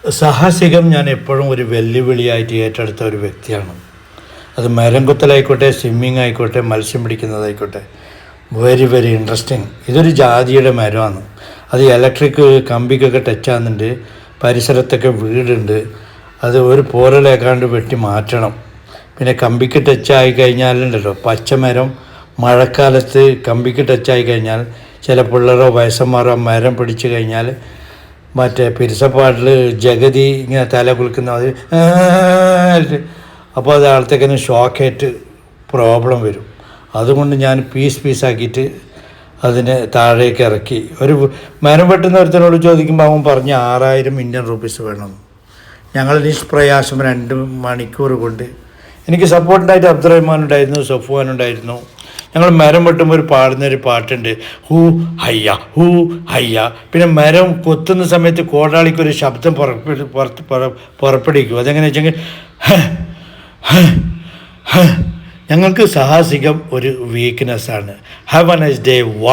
സാഹസികം ഞാൻ എപ്പോഴും ഒരു വെല്ലുവിളിയായിട്ട് ഏറ്റെടുത്ത ഒരു വ്യക്തിയാണ്. അത് മരം കുത്തലായിക്കോട്ടെ, സ്വിമ്മിങ് ആയിക്കോട്ടെ, മത്സ്യം പിടിക്കുന്നതായിക്കോട്ടെ, വെരി വെരി ഇൻട്രസ്റ്റിങ്. ഇതൊരു ജാതിയുടെ മരമാണ്. അത് ഇലക്ട്രിക് കമ്പിക്കൊക്കെ ടച്ച് ആകുന്നുണ്ട്. പരിസരത്തൊക്കെ വീടുണ്ട്. അത് ഒരു പോരലേക്കാണ്ട് വെട്ടി മാറ്റണം. പിന്നെ കമ്പിക്ക് ടച്ചായി കഴിഞ്ഞാലുണ്ടല്ലോ, പച്ചമരം മഴക്കാലത്ത് കമ്പിക്ക് ടച്ചായി കഴിഞ്ഞാൽ ചില പിള്ളേരോ വയസ്സന്മാരോ മരം പിടിച്ചു കഴിഞ്ഞാൽ മറ്റേ പിരിസപ്പാട്ടിൽ ജഗതി ഇങ്ങനെ തല കുളിക്കുന്ന അത് അപ്പോൾ അത് ആളത്തേക്കിന് ഷോക്കേറ്റ് പ്രോബ്ലം വരും. അതുകൊണ്ട് ഞാൻ പീസാക്കിയിട്ട് അതിനെ താഴേക്ക് ഇറക്കി. ഒരു മരം വെട്ടുന്ന ഒരുത്തനോട് ചോദിക്കുമ്പോൾ അവൻ പറഞ്ഞ് 6000 ഇന്ത്യൻ റുപ്പീസ് വേണമെന്ന്. ഞങ്ങൾ നിഷ്പ്രയാസം 2 മണിക്കൂർ കൊണ്ട് എനിക്ക് സപ്പോർട്ടായിട്ട് അബ്ദുറഹ്മാൻ ഉണ്ടായിരുന്നു, സഫ്വാൻ ഉണ്ടായിരുന്നു. ഞങ്ങൾ മരം വെട്ടുമ്പോൾ പാടുന്നൊരു പാട്ടുണ്ട്, ഹൂ ഹയ്യ ഹൂ ഹയ്യ. പിന്നെ മരം കൊത്തുന്ന സമയത്ത് കോടാളിക്കൊരു ശബ്ദം പുറപ്പെടുവിക്കും. അതെങ്ങനെ വെച്ചെങ്കിൽ ഞങ്ങൾക്ക് സാഹസികം ഒരു വീക്ക്നെസ്സാണ്. Have a nice day. വാ.